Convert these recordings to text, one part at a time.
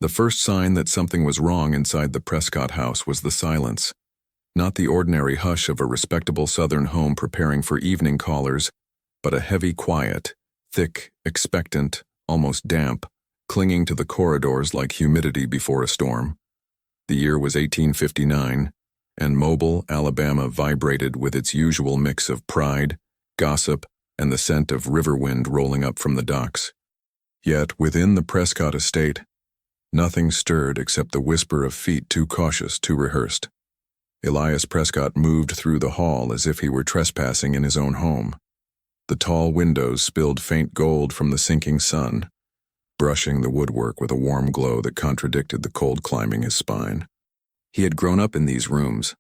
The first sign that something was wrong inside the Prescott house was the silence. Not the ordinary hush of a respectable southern home preparing for evening callers, but a heavy quiet, thick, expectant, almost damp, clinging to the corridors like humidity before a storm. The year was 1859, and Mobile, Alabama vibrated with its usual mix of pride, gossip, and the scent of river wind rolling up from the docks. Yet, within the Prescott estate, nothing stirred except the whisper of feet too cautious, too rehearsed. Elias Prescott moved through the hall as if he were trespassing in his own home. The tall windows spilled faint gold from the sinking sun, brushing the woodwork with a warm glow that contradicted the cold climbing his spine. He had grown up in these rooms,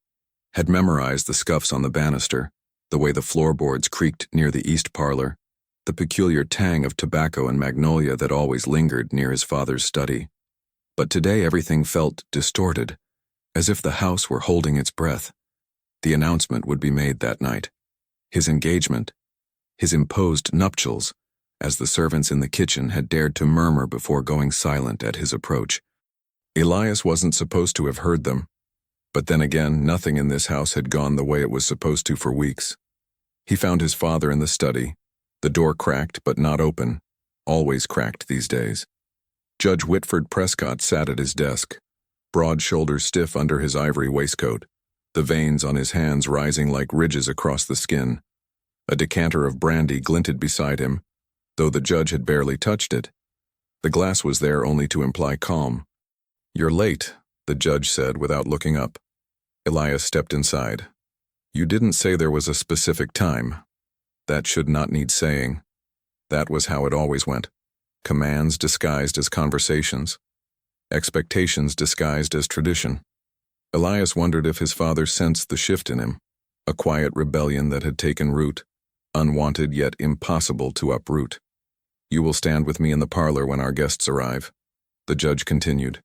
had memorized the scuffs on the banister, the way the floorboards creaked near the east parlor, the peculiar tang of tobacco and magnolia that always lingered near his father's study. But today everything felt distorted, as if the house were holding its breath. The announcement would be made that night. His engagement, his imposed nuptials, as the servants in the kitchen had dared to murmur before going silent at his approach. Elias wasn't supposed to have heard them, but then again, nothing in this house had gone the way it was supposed to for weeks. He found his father in the study, the door cracked but not open, always cracked these days. Judge Whitford Prescott sat at his desk, broad shoulders stiff under his ivory waistcoat, the veins on his hands rising like ridges across the skin. A decanter of brandy glinted beside him, though the judge had barely touched it. The glass was there only to imply calm. "You're late," the judge said without looking up. Elias stepped inside. "You didn't say there was a specific time." That should not need saying. That was how it always went. Commands disguised as conversations. Expectations disguised as tradition. Elias wondered if his father sensed the shift in him, a quiet rebellion that had taken root, unwanted yet impossible to uproot. "You will stand with me in the parlor when our guests arrive," the judge continued.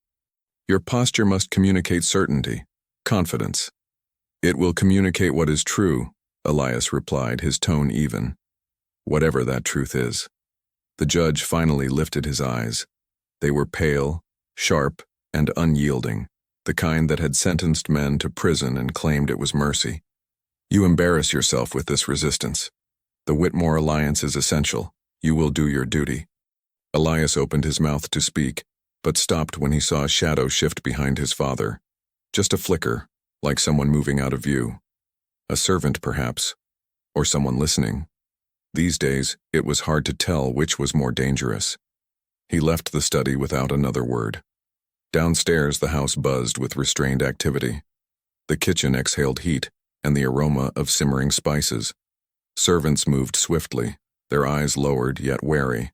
"Your posture must communicate certainty, confidence." "It will communicate what is true," Elias replied, his tone even. "Whatever that truth is." The judge finally lifted his eyes. They were pale, sharp, and unyielding, the kind that had sentenced men to prison and claimed it was mercy. "You embarrass yourself with this resistance. The Whitmore alliance is essential. You will do your duty." Elias opened his mouth to speak, but stopped when he saw a shadow shift behind his father. Just a flicker, like someone moving out of view. A servant, perhaps, or someone listening. These days, it was hard to tell which was more dangerous. He left the study without another word. Downstairs, the house buzzed with restrained activity. The kitchen exhaled heat and the aroma of simmering spices. Servants moved swiftly, their eyes lowered yet wary.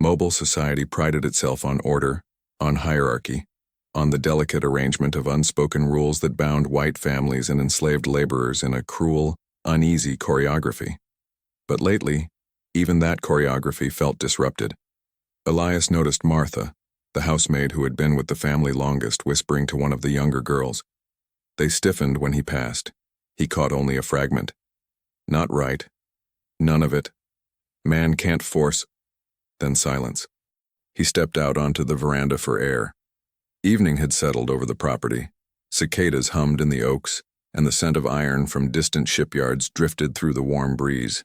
Mobile society prided itself on order, on hierarchy, on the delicate arrangement of unspoken rules that bound white families and enslaved laborers in a cruel, uneasy choreography. But lately, even that choreography felt disrupted. Elias noticed Martha, the housemaid who had been with the family longest, whispering to one of the younger girls. They stiffened when he passed. He caught only a fragment. "Not right. None of it. Man can't force." Then silence. He stepped out onto the veranda for air. Evening had settled over the property. Cicadas hummed in the oaks, and the scent of iron from distant shipyards drifted through the warm breeze.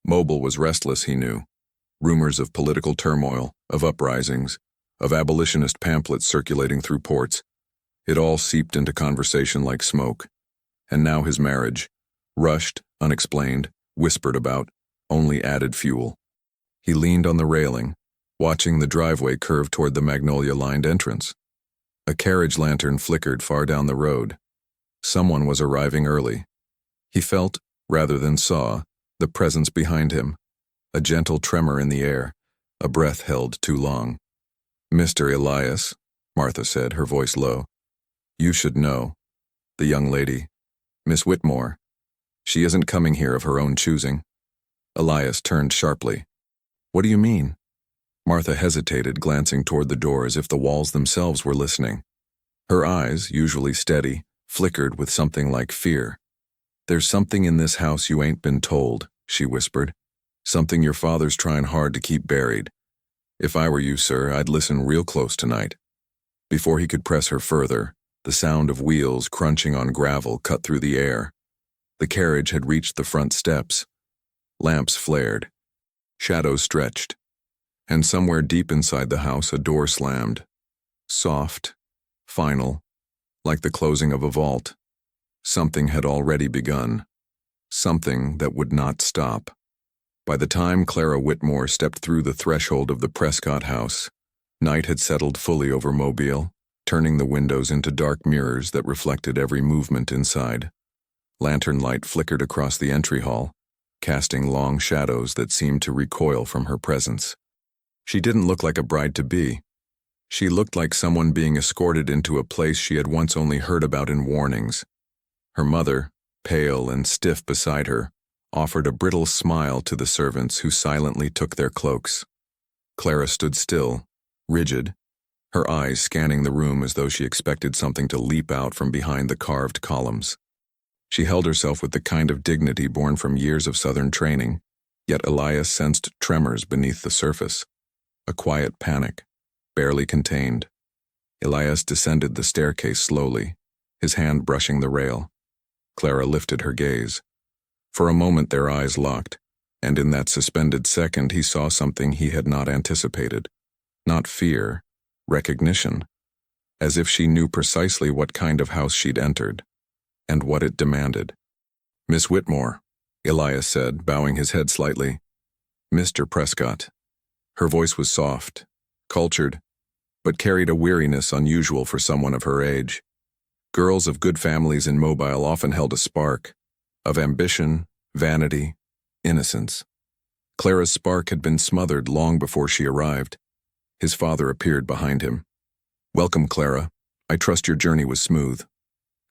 Mobile was restless, he knew. Rumors of political turmoil, of uprisings, of abolitionist pamphlets circulating through ports. It all seeped into conversation like smoke. And now his marriage, rushed, unexplained, whispered about, only added fuel. He leaned on the railing, watching the driveway curve toward the magnolia-lined entrance. A carriage lantern flickered far down the road. Someone was arriving early. He felt, rather than saw, the presence behind him, a gentle tremor in the air, a breath held too long. "Mr. Elias," Martha said, her voice low. "You should know. The young lady, Miss Whitmore. She isn't coming here of her own choosing." Elias turned sharply. "What do you mean?" Martha hesitated, glancing toward the door as if the walls themselves were listening. Her eyes, usually steady, flickered with something like fear. "There's something in this house you ain't been told," she whispered. "Something your father's trying hard to keep buried. If I were you, sir, I'd listen real close tonight." Before he could press her further, the sound of wheels crunching on gravel cut through the air. The carriage had reached the front steps. Lamps flared. Shadows stretched. And somewhere deep inside the house a door slammed. Soft, final, like the closing of a vault. Something had already begun. Something that would not stop. By the time Clara Whitmore stepped through the threshold of the Prescott house, night had settled fully over Mobile, turning the windows into dark mirrors that reflected every movement inside. Lantern light flickered across the entry hall, casting long shadows that seemed to recoil from her presence. She didn't look like a bride-to-be. She looked like someone being escorted into a place she had once only heard about in warnings. Her mother, pale and stiff beside her, offered a brittle smile to the servants who silently took their cloaks. Clara stood still, rigid, her eyes scanning the room as though she expected something to leap out from behind the carved columns. She held herself with the kind of dignity born from years of Southern training, yet Elias sensed tremors beneath the surface. A quiet panic, barely contained. Elias descended the staircase slowly, his hand brushing the rail. Clara lifted her gaze. For a moment their eyes locked, and in that suspended second he saw something he had not anticipated. Not fear, recognition. As if she knew precisely what kind of house she'd entered, and what it demanded. "Miss Whitmore," Elias said, bowing his head slightly. "Mr. Prescott." Her voice was soft, cultured, but carried a weariness unusual for someone of her age. Girls of good families in Mobile often held a spark, of ambition, vanity, innocence. Clara's spark had been smothered long before she arrived. His father appeared behind him. "Welcome, Clara. I trust your journey was smooth."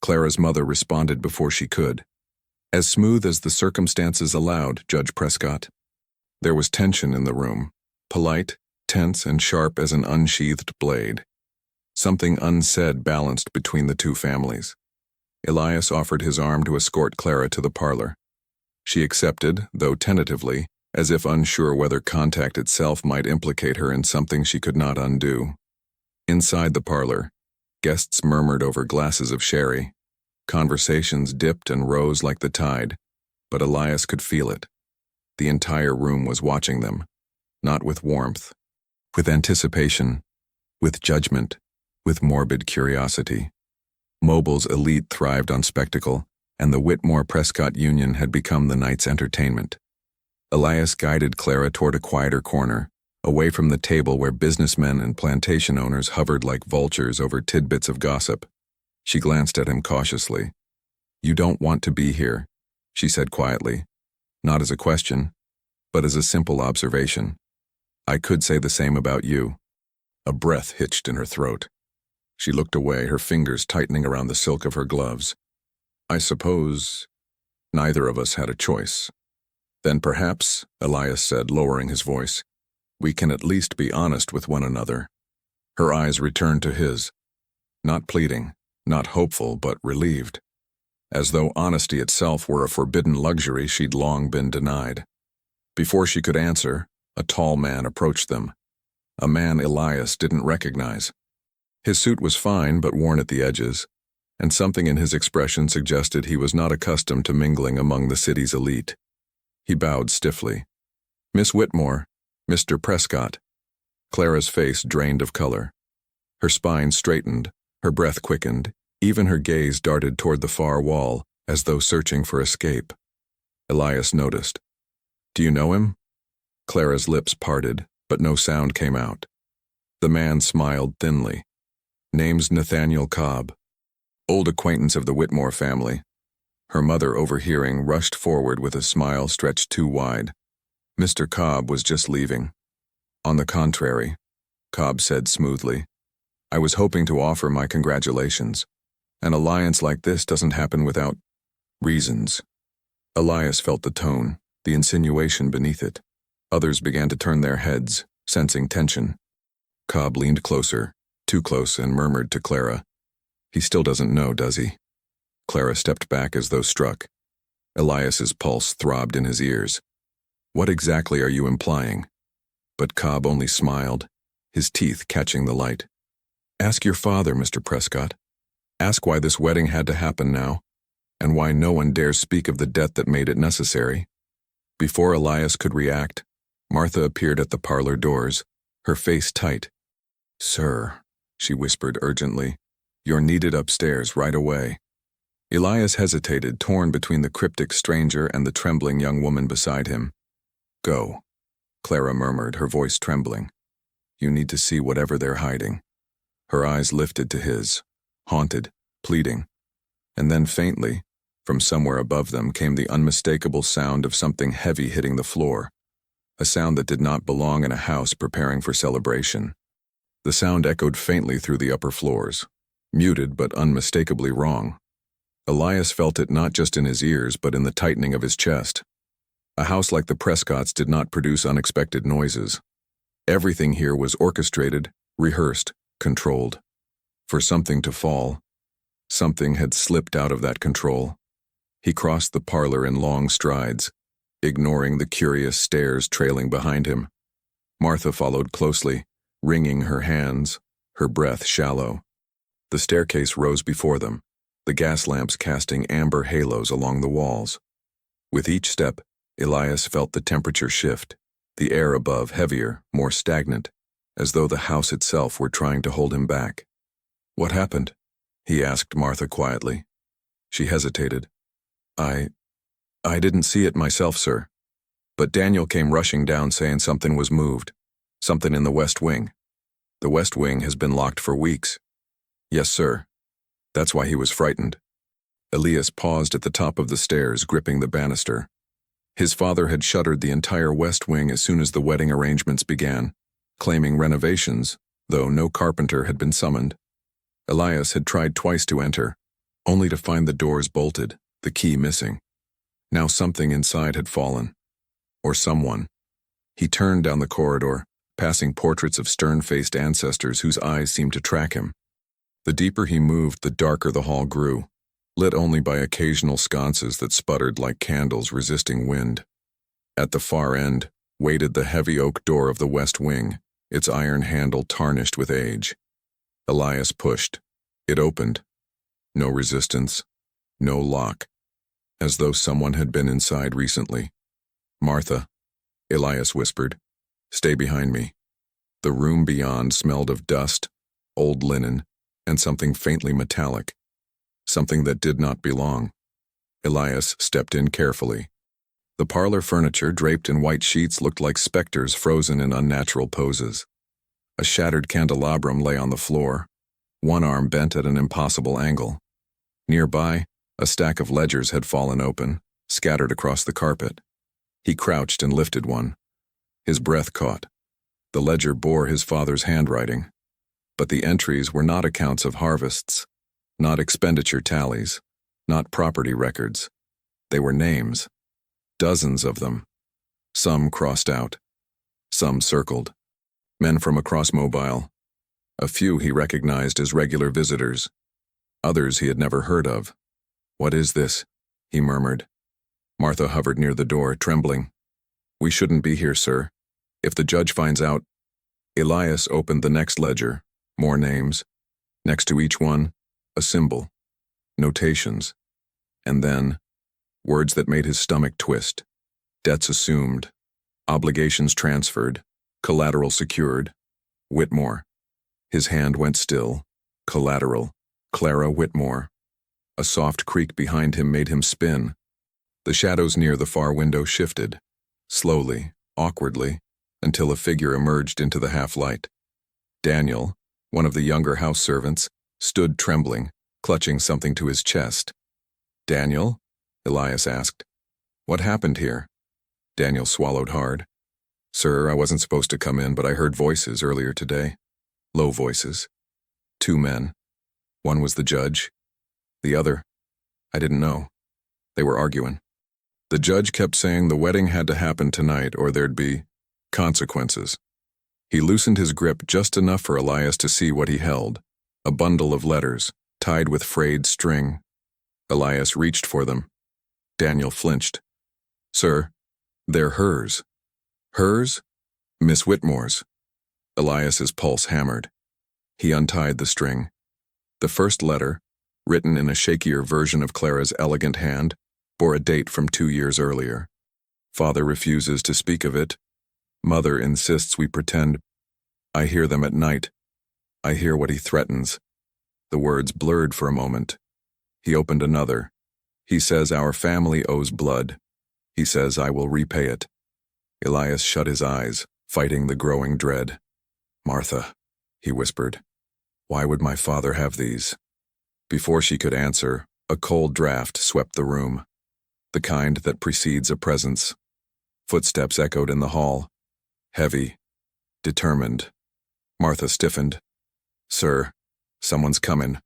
Clara's mother responded before she could. "As smooth as the circumstances allowed, Judge Prescott." There was tension in the room, polite, tense, and sharp as an unsheathed blade. Something unsaid balanced between the two families. Elias offered his arm to escort Clara to the parlor. She accepted, though tentatively, as if unsure whether contact itself might implicate her in something she could not undo. Inside the parlor, guests murmured over glasses of sherry. Conversations dipped and rose like the tide, but Elias could feel it. The entire room was watching them, not with warmth, with anticipation, with judgment, with morbid curiosity. Mobile's elite thrived on spectacle, and the Whitmore-Prescott union had become the night's entertainment. Elias guided Clara toward a quieter corner, away from the table where businessmen and plantation owners hovered like vultures over tidbits of gossip. She glanced at him cautiously. "You don't want to be here," she said quietly, not as a question, but as a simple observation. "I could say the same about you." A breath hitched in her throat. She looked away, her fingers tightening around the silk of her gloves. "I suppose neither of us had a choice." "Then perhaps," Elias said, lowering his voice, "we can at least be honest with one another." Her eyes returned to his, not pleading, not hopeful, but relieved, as though honesty itself were a forbidden luxury she'd long been denied. Before she could answer, a tall man approached them, a man Elias didn't recognize. His suit was fine but worn at the edges, and something in his expression suggested he was not accustomed to mingling among the city's elite. He bowed stiffly. "Miss Whitmore, Mr. Prescott." Clara's face drained of color. Her spine straightened, her breath quickened, even her gaze darted toward the far wall, as though searching for escape. Elias noticed. "Do you know him?" Clara's lips parted, but no sound came out. The man smiled thinly. "Name's Nathaniel Cobb. Old acquaintance of the Whitmore family." Her mother, overhearing, rushed forward with a smile stretched too wide. "Mr. Cobb was just leaving." "On the contrary," Cobb said smoothly. "I was hoping to offer my congratulations. An alliance like this doesn't happen without reasons." Elias felt the tone, the insinuation beneath it. Others began to turn their heads, sensing tension. Cobb leaned closer, too close, and murmured to Clara, "He still doesn't know, does he?" Clara stepped back as though struck. Elias's pulse throbbed in his ears. "What exactly are you implying?" But Cobb only smiled, his teeth catching the light. Ask your father, Mr. Prescott. Ask why this wedding had to happen now, and why no one dares speak of the debt that made it necessary." Before Elias could react, Martha appeared at the parlor doors, her face tight. "Sir," she whispered urgently, "you're needed upstairs right away." Elias hesitated, torn between the cryptic stranger and the trembling young woman beside him. "Go," Clara murmured, her voice trembling. "You need to see whatever they're hiding." Her eyes lifted to his, haunted, pleading. And then faintly, from somewhere above them came the unmistakable sound of something heavy hitting the floor, a sound that did not belong in a house preparing for celebration. The sound echoed faintly through the upper floors, muted but unmistakably wrong. Elias felt it not just in his ears but in the tightening of his chest. A house like the Prescotts did not produce unexpected noises. Everything here was orchestrated, rehearsed, controlled. For something to fall, something had slipped out of that control. He crossed the parlor in long strides, ignoring the curious stares trailing behind him. Martha followed closely, wringing her hands, her breath shallow. The staircase rose before them, the gas lamps casting amber halos along the walls. With each step, Elias felt the temperature shift, the air above heavier, more stagnant, as though the house itself were trying to hold him back. "What happened?" he asked Martha quietly. She hesitated. I didn't see it myself, sir. But Daniel came rushing down saying something was moved. Something in the West Wing. The West Wing has been locked for weeks." "Yes, sir." That's why he was frightened. Elias paused at the top of the stairs, gripping the banister. His father had shuttered the entire West Wing as soon as the wedding arrangements began, claiming renovations, though no carpenter had been summoned. Elias had tried twice to enter, only to find the doors bolted, the key missing. Now something inside had fallen. Or someone. He turned down the corridor, passing portraits of stern-faced ancestors whose eyes seemed to track him. The deeper he moved, the darker the hall grew, lit only by occasional sconces that sputtered like candles resisting wind. At the far end waited the heavy oak door of the West Wing, its iron handle tarnished with age. Elias pushed. It opened. No resistance, no lock, as though someone had been inside recently. "Martha," Elias whispered, "stay behind me." The room beyond smelled of dust, old linen, and something faintly metallic. Something that did not belong. Elias stepped in carefully. The parlor furniture, draped in white sheets, looked like specters frozen in unnatural poses. A shattered candelabrum lay on the floor, one arm bent at an impossible angle. Nearby, a stack of ledgers had fallen open, scattered across the carpet. He crouched and lifted one. His breath caught. The ledger bore his father's handwriting. But the entries were not accounts of harvests, not expenditure tallies, not property records. They were names. Dozens of them. Some crossed out. Some circled. Men from across Mobile. A few he recognized as regular visitors. Others he had never heard of. "What is this?" he murmured. Martha hovered near the door, trembling. "We shouldn't be here, sir. If the judge finds out..." Elias opened the next ledger. More names. Next to each one, a symbol. Notations. And then, words that made his stomach twist. Debts assumed. Obligations transferred. Collateral secured. Whitmore. His hand went still. Collateral. Clara Whitmore. A soft creak behind him made him spin. The shadows near the far window shifted, slowly, awkwardly, until a figure emerged into the half-light. Daniel, one of the younger house servants, stood trembling, clutching something to his chest. "Daniel?" Elias asked. "What happened here?" Daniel swallowed hard. "Sir, I wasn't supposed to come in, but I heard voices earlier today. Low voices. 2 men. One was the judge. The other, I didn't know. They were arguing. The judge kept saying the wedding had to happen tonight or there'd be consequences." He loosened his grip just enough for Elias to see what he held, a bundle of letters, tied with frayed string. Elias reached for them. Daniel flinched. "Sir, they're hers." "Hers?" "Miss Whitmore's." Elias's pulse hammered. He untied the string. The first letter, written in a shakier version of Clara's elegant hand, bore a date from 2 years earlier. Father refuses to speak of it. Mother insists we pretend. I hear them at night. I hear what he threatens. The words blurred for a moment. He opened another. He says our family owes blood. He says I will repay it. Elias shut his eyes, fighting the growing dread. Martha, he whispered. Why would my father have these? Before she could answer, a cold draft swept the room, the kind that precedes a presence. Footsteps echoed in the hall. Heavy, determined. Martha stiffened. Sir, someone's comin'.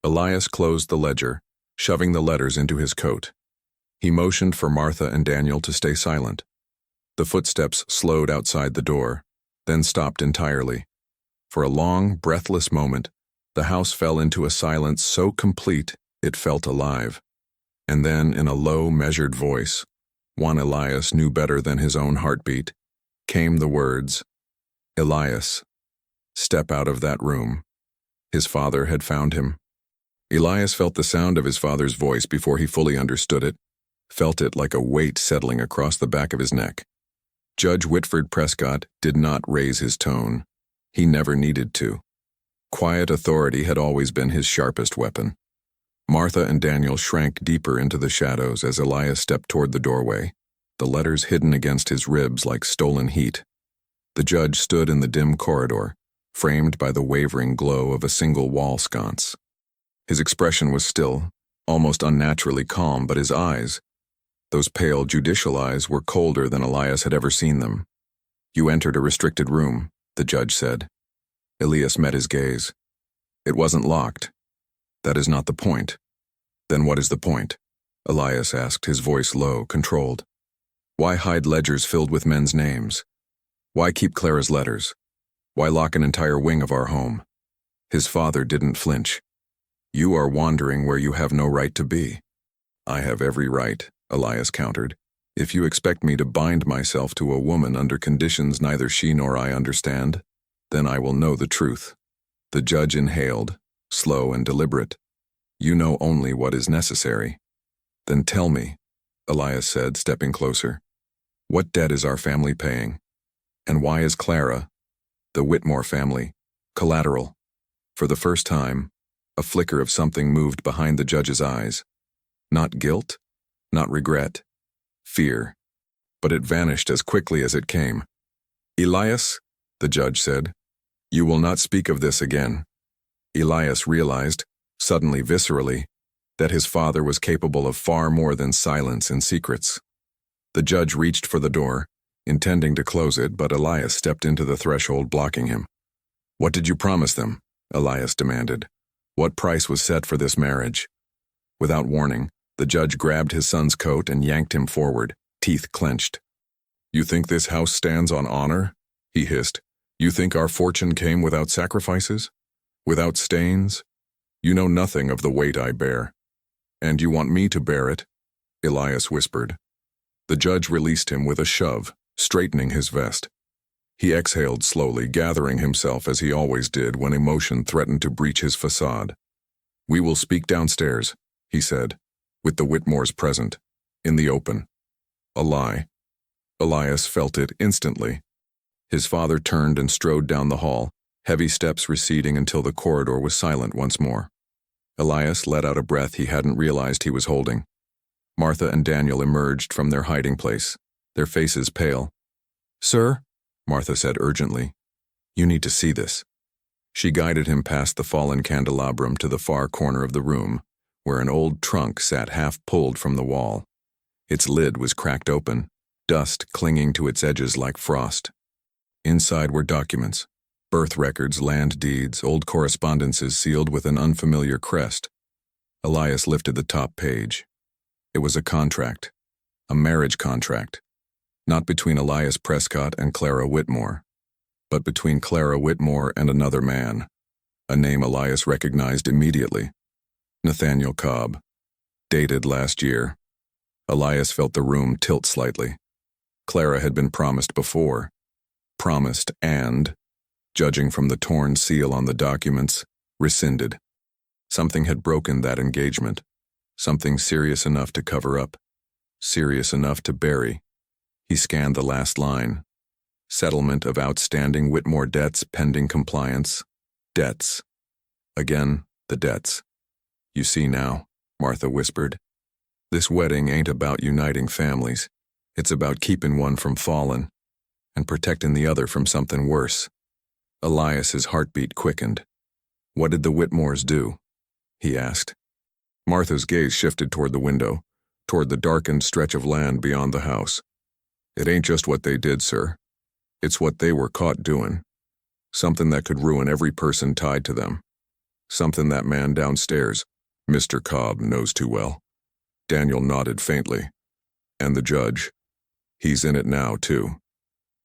Elias closed the ledger, shoving the letters into his coat. He motioned for Martha and Daniel to stay silent. The footsteps slowed outside the door, then stopped entirely. For a long, breathless moment, the house fell into a silence so complete it felt alive. And then, in a low, measured voice, one Elias knew better than his own heartbeat, came the words, Elias, step out of that room. His father had found him. Elias felt the sound of his father's voice before he fully understood it, felt it like a weight settling across the back of his neck. Judge Whitford Prescott did not raise his tone. He never needed to. Quiet authority had always been his sharpest weapon. Martha and Daniel shrank deeper into the shadows as Elias stepped toward the doorway, the letters hidden against his ribs like stolen heat. The judge stood in the dim corridor, framed by the wavering glow of a single wall sconce. His expression was still, almost unnaturally calm, but his eyes, those pale judicial eyes, were colder than Elias had ever seen them. You entered a restricted room, the judge said. Elias met his gaze. It wasn't locked. That is not the point. Then what is the point? Elias asked, his voice low, controlled. Why hide ledgers filled with men's names? Why keep Clara's letters? Why lock an entire wing of our home? His father didn't flinch. You are wandering where you have no right to be. I have every right, Elias countered. If you expect me to bind myself to a woman under conditions neither she nor I understand, then I will know the truth. The judge inhaled, slow and deliberate. You know only what is necessary. Then tell me, Elias said, stepping closer. What debt is our family paying? And why is Clara, the Whitmore family, collateral? For the first time, a flicker of something moved behind the judge's eyes. Not guilt, not regret, fear. But it vanished as quickly as it came. Elias, the judge said, you will not speak of this again. Elias realized, suddenly viscerally, that his father was capable of far more than silence and secrets. The judge reached for the door, intending to close it, but Elias stepped into the threshold, blocking him. What did you promise them? Elias demanded. What price was set for this marriage? Without warning, the judge grabbed his son's coat and yanked him forward, teeth clenched. You think this house stands on honor? He hissed. You think our fortune came without sacrifices? Without stains? You know nothing of the weight I bear. And you want me to bear it? Elias whispered. The judge released him with a shove, straightening his vest. He exhaled slowly, gathering himself as he always did when emotion threatened to breach his facade. We will speak downstairs, he said, with the Whitmores present, in the open. A lie. Elias felt it instantly. His father turned and strode down the hall, heavy steps receding until the corridor was silent once more. Elias let out a breath he hadn't realized he was holding. Martha and Daniel emerged from their hiding place, their faces pale. Sir, Martha said urgently, you need to see this. She guided him past the fallen candelabrum to the far corner of the room, where an old trunk sat half-pulled from the wall. Its lid was cracked open, dust clinging to its edges like frost. Inside were documents, birth records, land deeds, old correspondences sealed with an unfamiliar crest. Elias lifted the top page. It was a contract, a marriage contract, not between Elias Prescott and Clara Whitmore, but between Clara Whitmore and another man, a name Elias recognized immediately. Nathaniel Cobb. Dated last year. Elias felt the room tilt slightly. Clara had been promised before. Promised and judging from the torn seal on the documents, rescinded. Something had broken that engagement. Something serious enough to cover up. Serious enough to bury. He scanned the last line. Settlement of outstanding Whitmore debts pending compliance. Debts. Again, the debts. You see now, Martha whispered. This wedding ain't about uniting families. It's about keeping one from falling and protecting the other from something worse. Elias's heartbeat quickened. What did the Whitmores do? He asked. Martha's gaze shifted toward the window, toward the darkened stretch of land beyond the house. It ain't just what they did, sir. It's what they were caught doing. Something that could ruin every person tied to them. Something that man downstairs, Mr. Cobb, knows too well. Daniel nodded faintly. And the judge. He's in it now, too.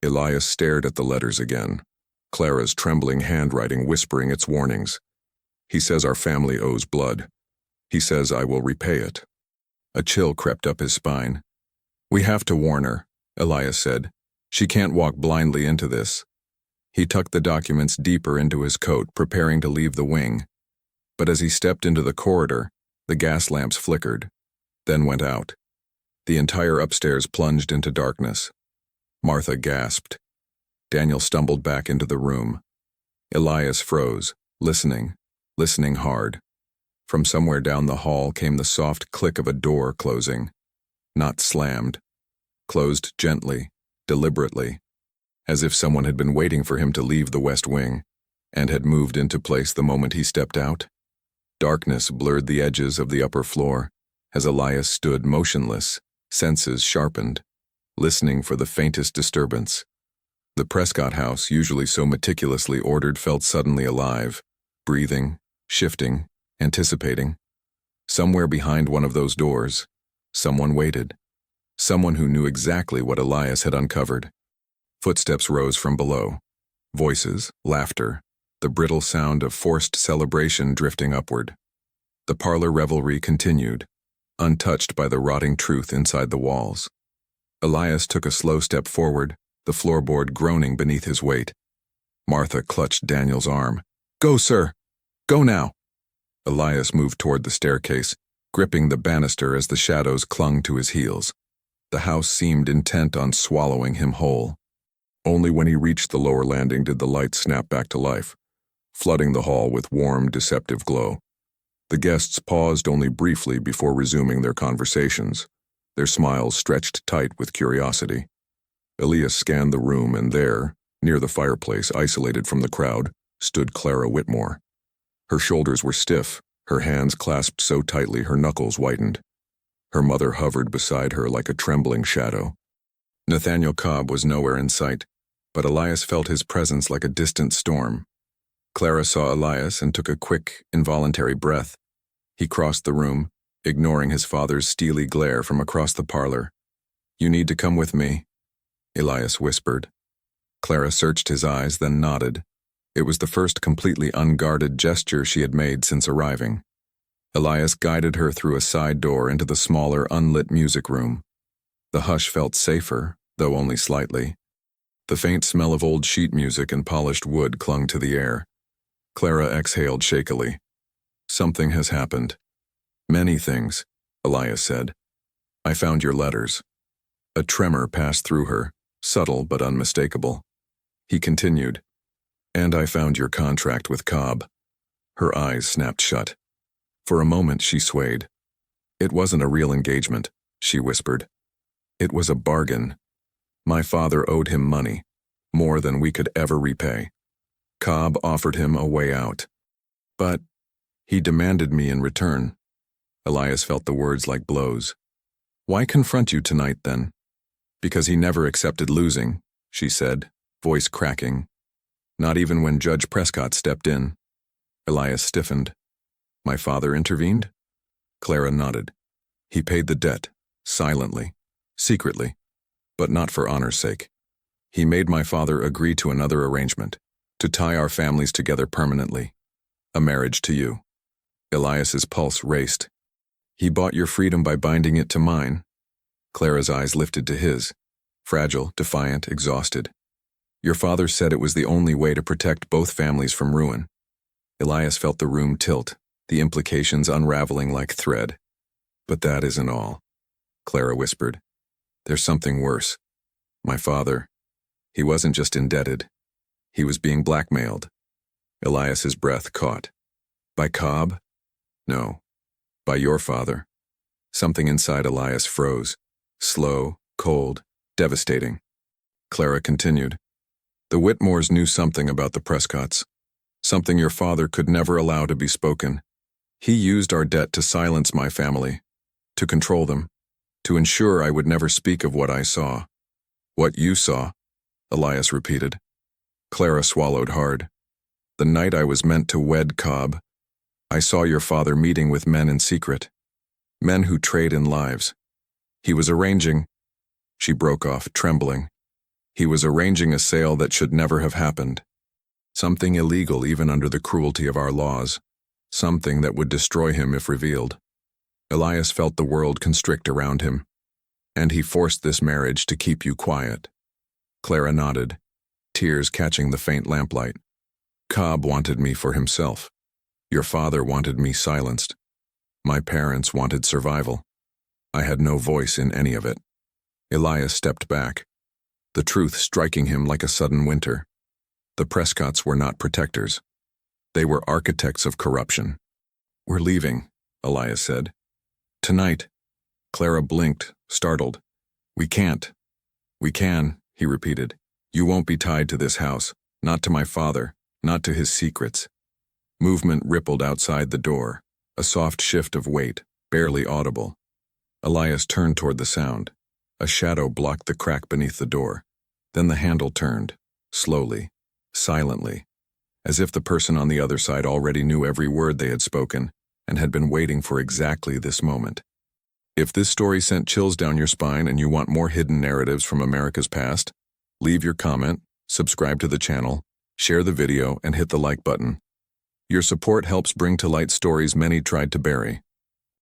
Elias stared at the letters again, Clara's trembling handwriting whispering its warnings. He says our family owes blood. He says I will repay it. A chill crept up his spine. We have to warn her, Elias said. She can't walk blindly into this. He tucked the documents deeper into his coat, preparing to leave the wing. But as he stepped into the corridor, the gas lamps flickered, then went out. The entire upstairs plunged into darkness. Martha gasped. Daniel stumbled back into the room. Elias froze, listening hard. From somewhere down the hall came the soft click of a door closing. Not slammed. Closed gently, deliberately, as if someone had been waiting for him to leave the West Wing, and had moved into place the moment he stepped out. Darkness blurred the edges of the upper floor, as Elias stood motionless, senses sharpened, listening for the faintest disturbance. The Prescott house, usually so meticulously ordered, felt suddenly alive, breathing, shifting, anticipating. Somewhere behind one of those doors, someone waited. Someone who knew exactly what Elias had uncovered. Footsteps rose from below. Voices, laughter, the brittle sound of forced celebration drifting upward. The parlor revelry continued, untouched by the rotting truth inside the walls. Elias took a slow step forward, the floorboard groaning beneath his weight. Martha clutched Daniel's arm. Go, sir! Go now! Elias moved toward the staircase, gripping the banister as the shadows clung to his heels. The house seemed intent on swallowing him whole. Only when he reached the lower landing did the light snap back to life, flooding the hall with warm, deceptive glow. The guests paused only briefly before resuming their conversations, their smiles stretched tight with curiosity. Elias scanned the room, and there, near the fireplace, isolated from the crowd, stood Clara Whitmore. Her shoulders were stiff, her hands clasped so tightly her knuckles whitened. Her mother hovered beside her like a trembling shadow. Nathaniel Cobb was nowhere in sight, but Elias felt his presence like a distant storm. Clara saw Elias and took a quick, involuntary breath. He crossed the room, ignoring his father's steely glare from across the parlor. You need to come with me, Elias whispered. Clara searched his eyes, then nodded. It was the first completely unguarded gesture she had made since arriving. Elias guided her through a side door into the smaller, unlit music room. The hush felt safer, though only slightly. The faint smell of old sheet music and polished wood clung to the air. Clara exhaled shakily. Something has happened. Many things, Elias said. I found your letters. A tremor passed through her, subtle but unmistakable. He continued. And I found your contract with Cobb. Her eyes snapped shut. For a moment she swayed. It wasn't a real engagement, she whispered. It was a bargain. My father owed him money, more than we could ever repay. Cobb offered him a way out. But he demanded me in return. Elias felt the words like blows. Why confront you tonight, then? Because he never accepted losing, she said, voice cracking. Not even when Judge Prescott stepped in. Elias stiffened. My father intervened? Clara nodded. He paid the debt, silently, secretly, but not for honor's sake. He made my father agree to another arrangement, to tie our families together permanently. A marriage to you. Elias's pulse raced. He bought your freedom by binding it to mine. Clara's eyes lifted to his, fragile, defiant, exhausted. Your father said it was the only way to protect both families from ruin. Elias felt the room tilt, the implications unraveling like thread. But that isn't all, Clara whispered. There's something worse. My father, he wasn't just indebted. He was being blackmailed. Elias's breath caught. By Cobb? No. By your father. Something inside Elias froze. Slow, cold, devastating. Clara continued. The Whitmores knew something about the Prescotts. Something your father could never allow to be spoken. He used our debt to silence my family, to control them, to ensure I would never speak of what I saw. What you saw, Elias repeated. Clara swallowed hard. The night I was meant to wed Cobb, I saw your father meeting with men in secret. Men who trade in lives. He was arranging. She broke off, trembling. He was arranging a sale that should never have happened. Something illegal even under the cruelty of our laws. Something that would destroy him if revealed. Elias felt the world constrict around him. And he forced this marriage to keep you quiet. Clara nodded, tears catching the faint lamplight. Cobb wanted me for himself. Your father wanted me silenced. My parents wanted survival. I had no voice in any of it. Elias stepped back, the truth striking him like a sudden winter. The Prescotts were not protectors. They were architects of corruption. We're leaving, Elias said. Tonight. Clara blinked, startled. We can't. We can, he repeated. You won't be tied to this house, not to my father, not to his secrets. Movement rippled outside the door, a soft shift of weight, barely audible. Elias turned toward the sound. A shadow blocked the crack beneath the door. Then the handle turned, slowly, silently, as if the person on the other side already knew every word they had spoken and had been waiting for exactly this moment. If this story sent chills down your spine and you want more hidden narratives from America's past, leave your comment, subscribe to the channel, share the video, and hit the like button. Your support helps bring to light stories many tried to bury.